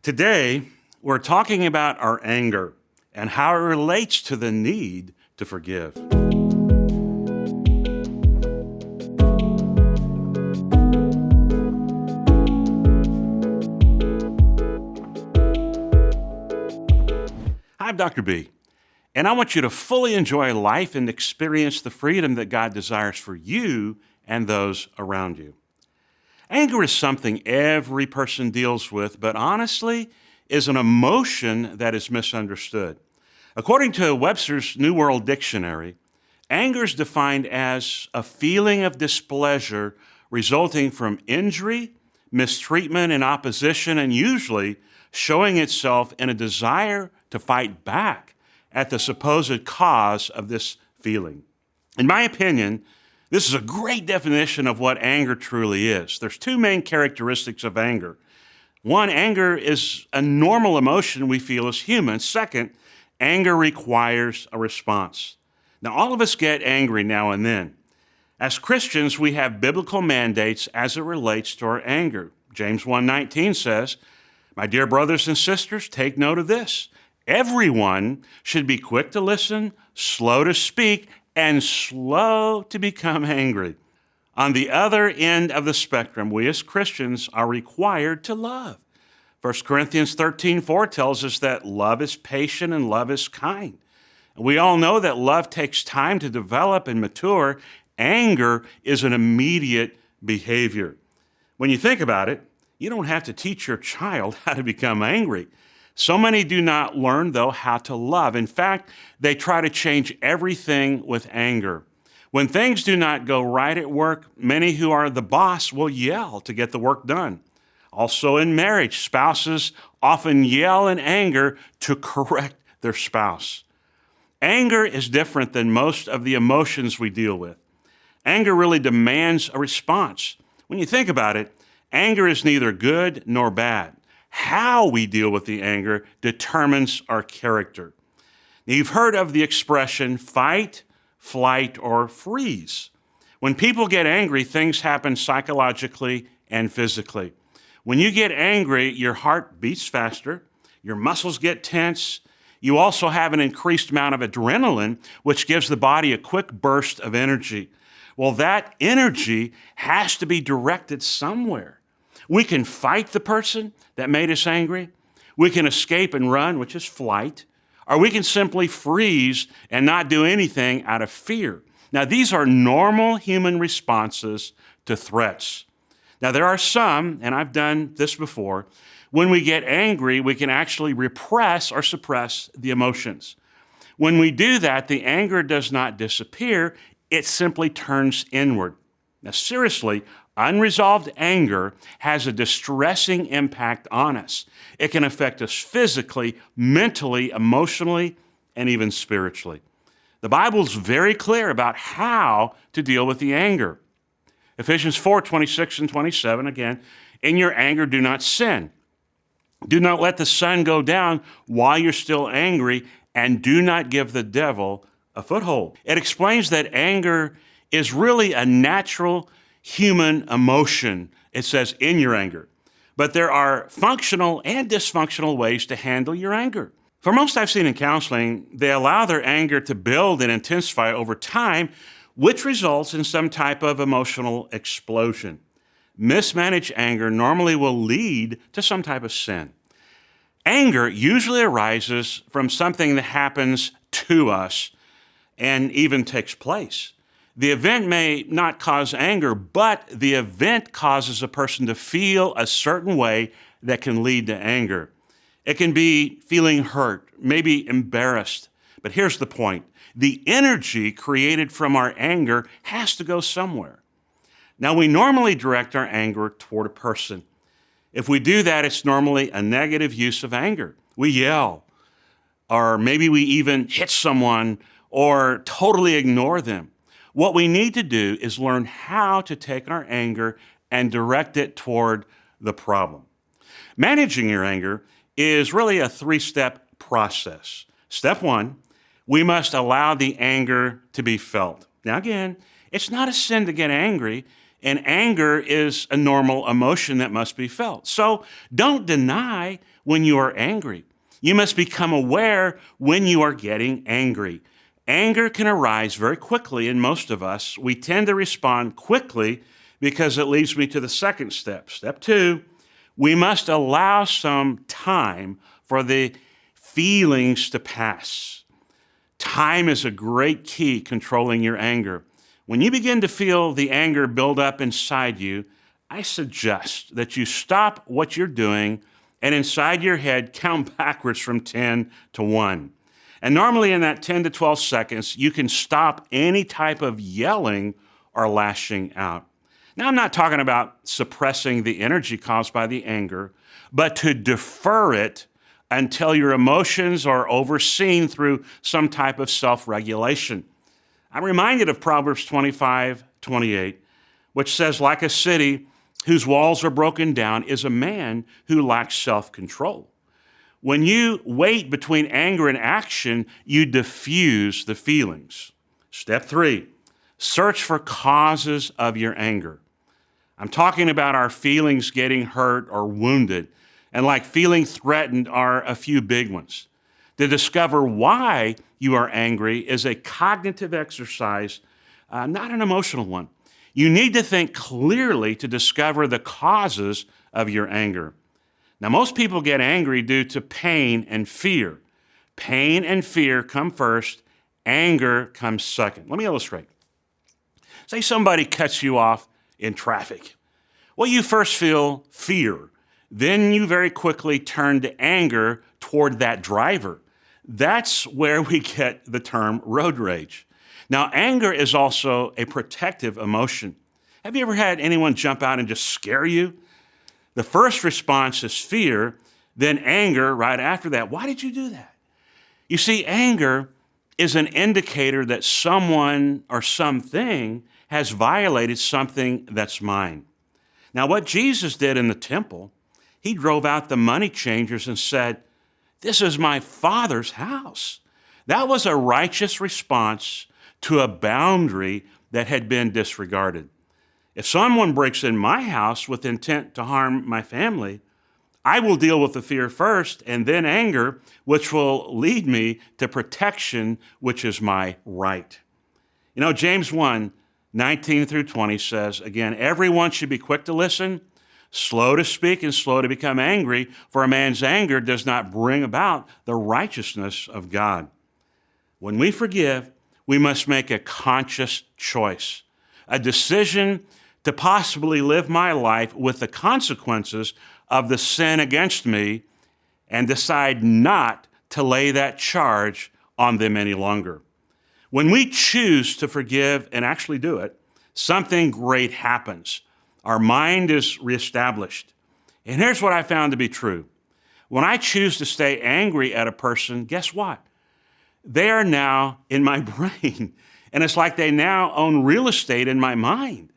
Today, we're talking about our anger and how it relates to the need to forgive. I'm Dr. B, and I want you to fully enjoy life and experience the freedom that God desires for you and those around you. Anger is something every person deals with, but honestly, is an emotion that is misunderstood. According to Webster's New World Dictionary, anger is defined as a feeling of displeasure resulting from injury, mistreatment, and opposition, and usually showing itself in a desire to fight back at the supposed cause of this feeling. In my opinion, this is a great definition of what anger truly is. There's two main characteristics of anger. One, anger is a normal emotion we feel as humans. Second, anger requires a response. Now, all of us get angry now and then. As Christians, we have biblical mandates as it relates to our anger. James 1:19 says, "My dear brothers and sisters, take note of this. Everyone should be quick to listen, slow to speak, and slow to become angry." On the other end of the spectrum, we as Christians are required to love. 1 Corinthians 13:4 tells us that love is patient and love is kind. And we all know that love takes time to develop and mature. Anger is an immediate behavior. When you think about it, you don't have to teach your child how to become angry. So many do not learn, though, how to love. In fact, they try to change everything with anger. When things do not go right at work, many who are the boss will yell to get the work done. Also in marriage, spouses often yell in anger to correct their spouse. Anger is different than most of the emotions we deal with. Anger really demands a response. When you think about it, anger is neither good nor bad. How we deal with the anger determines our character. Now, you've heard of the expression fight, flight, or freeze. When people get angry, things happen psychologically and physically. When you get angry, your heart beats faster, your muscles get tense. You also have an increased amount of adrenaline, which gives the body a quick burst of energy. Well, that energy has to be directed somewhere. We can fight the person that made us angry. We can escape and run, which is flight. Or we can simply freeze and not do anything out of fear. Now, these are normal human responses to threats. Now, there are some, and I've done this before, when we get angry, we can actually repress or suppress the emotions. When we do that, the anger does not disappear, it simply turns inward. Now, seriously, unresolved anger has a distressing impact on us. It can affect us physically, mentally, emotionally, and even spiritually. The Bible's very clear about how to deal with the anger. Ephesians 4:26 and 27, again, "In your anger do not sin. Do not let the sun go down while you're still angry, and do not give the devil a foothold." It explains that anger is really a natural human emotion. It says in your anger. But there are functional and dysfunctional ways to handle your anger. For most I've seen in counseling, they allow their anger to build and intensify over time, which results in some type of emotional explosion. Mismanaged anger normally will lead to some type of sin. Anger usually arises from something that happens to us and even takes place. The event may not cause anger, but the event causes a person to feel a certain way that can lead to anger. It can be feeling hurt, maybe embarrassed. But here's the point. The energy created from our anger has to go somewhere. Now, we normally direct our anger toward a person. If we do that, it's normally a negative use of anger. We yell, or maybe we even hit someone or totally ignore them. What we need to do is learn how to take our anger and direct it toward the problem. Managing your anger is really a three-step process. Step one, we must allow the anger to be felt. Now again, it's not a sin to get angry. and anger is a normal emotion that must be felt. So don't deny when you are angry. You must become aware when you are getting angry. Anger can arise very quickly in most of us. We tend to respond quickly because it leads me to the second step. Step 2, we must allow some time for the feelings to pass. Time is a great key controlling your anger. When you begin to feel the anger build up inside you, I suggest that you stop what you're doing and inside your head count backwards from 10 to 1. And normally in that 10 to 12 seconds, you can stop any type of yelling or lashing out. Now, I'm not talking about suppressing the energy caused by the anger, but to defer it until your emotions are overseen through some type of self-regulation. I'm reminded of Proverbs 25:28, which says, like a city whose walls are broken down is a man who lacks self-control. When you wait between anger and action, you diffuse the feelings. Step 3, search for causes of your anger. I'm talking about our feelings getting hurt or wounded, and like feeling threatened are a few big ones. To discover why you are angry is a cognitive exercise, not an emotional one. You need to think clearly to discover the causes of your anger. Now, most people get angry due to pain and fear. Pain and fear come first, anger comes second. Let me illustrate. Say somebody cuts you off in traffic. Well, you first feel fear. Then you very quickly turn to anger toward that driver. That's where we get the term road rage. Now, anger is also a protective emotion. Have you ever had anyone jump out and just scare you? The first response is fear, then anger right after that. Why did you do that? You see, anger is an indicator that someone or something has violated something that's mine. Now, what Jesus did in the temple, he drove out the money changers and said, "This is my Father's house." That was a righteous response to a boundary that had been disregarded. If someone breaks in my house with intent to harm my family, I will deal with the fear first and then anger, which will lead me to protection, which is my right. You know, James 1:19 through 20 says, again, everyone should be quick to listen, slow to speak, and slow to become angry, for a man's anger does not bring about the righteousness of God. When we forgive, we must make a conscious choice, a decision to possibly live my life with the consequences of the sin against me and decide not to lay that charge on them any longer. When we choose to forgive and actually do it, something great happens. Our mind is reestablished. And here's what I found to be true. When I choose to stay angry at a person, guess what? They are now in my brain. And it's like they now own real estate in my mind.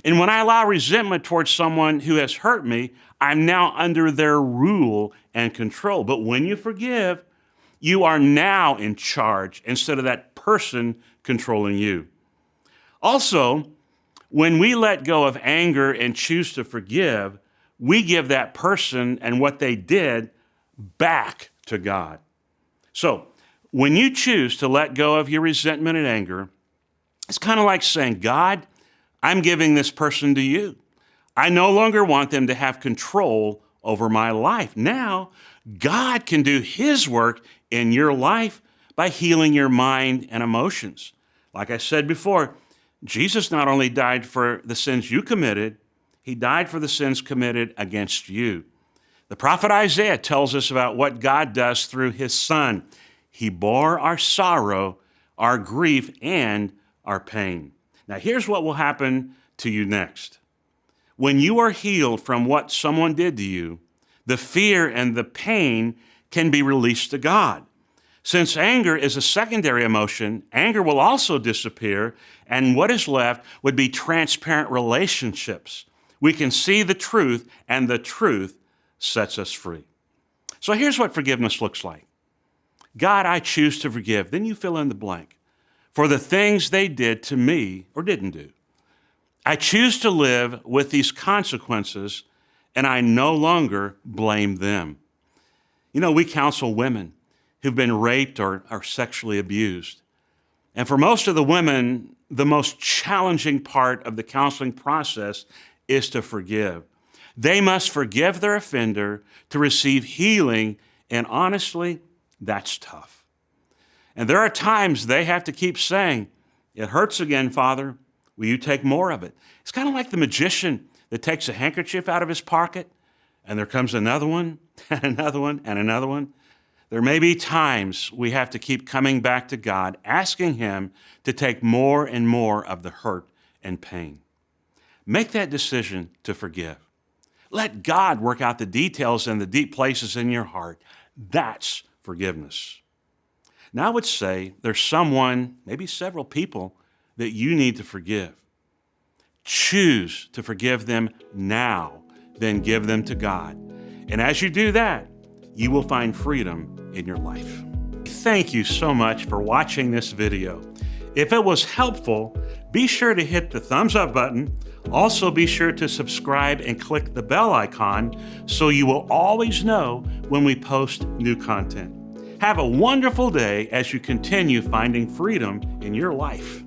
And when I allow resentment towards someone who has hurt me, I'm now under their rule and control. But when you forgive, you are now in charge instead of that person controlling you. Also, when we let go of anger and choose to forgive, we give that person and what they did back to God. So, when you choose to let go of your resentment and anger, it's kind of like saying, God, I'm giving this person to you. I no longer want them to have control over my life. Now, God can do his work in your life by healing your mind and emotions. Like I said before, Jesus not only died for the sins you committed, he died for the sins committed against you. The prophet Isaiah tells us about what God does through his Son. He bore our sorrow, our grief, and our pain. Now, here's what will happen to you next. When you are healed from what someone did to you, the fear and the pain can be released to God. Since anger is a secondary emotion, anger will also disappear, and what is left would be transparent relationships. We can see the truth, and the truth sets us free. So here's what forgiveness looks like. God, I choose to forgive. Then you fill in the blank for the things they did to me or didn't do. I choose to live with these consequences, and I no longer blame them. You know, we counsel women who've been raped or are sexually abused. And for most of the women, the most challenging part of the counseling process is to forgive. They must forgive their offender to receive healing, and honestly, that's tough. And there are times they have to keep saying, "It hurts again, Father. Will you take more of it?" It's kind of like the magician that takes a handkerchief out of his pocket, and there comes another one, and another one, and another one. There may be times we have to keep coming back to God, asking Him to take more and more of the hurt and pain. Make that decision to forgive. Let God work out the details and the deep places in your heart. That's forgiveness. Now, I would say there's someone, maybe several people, that you need to forgive. Choose to forgive them now, then give them to God. And as you do that, you will find freedom in your life. Thank you so much for watching this video. If it was helpful, be sure to hit the thumbs up button. Also, be sure to subscribe and click the bell icon so you will always know when we post new content. Have a wonderful day as you continue finding freedom in your life.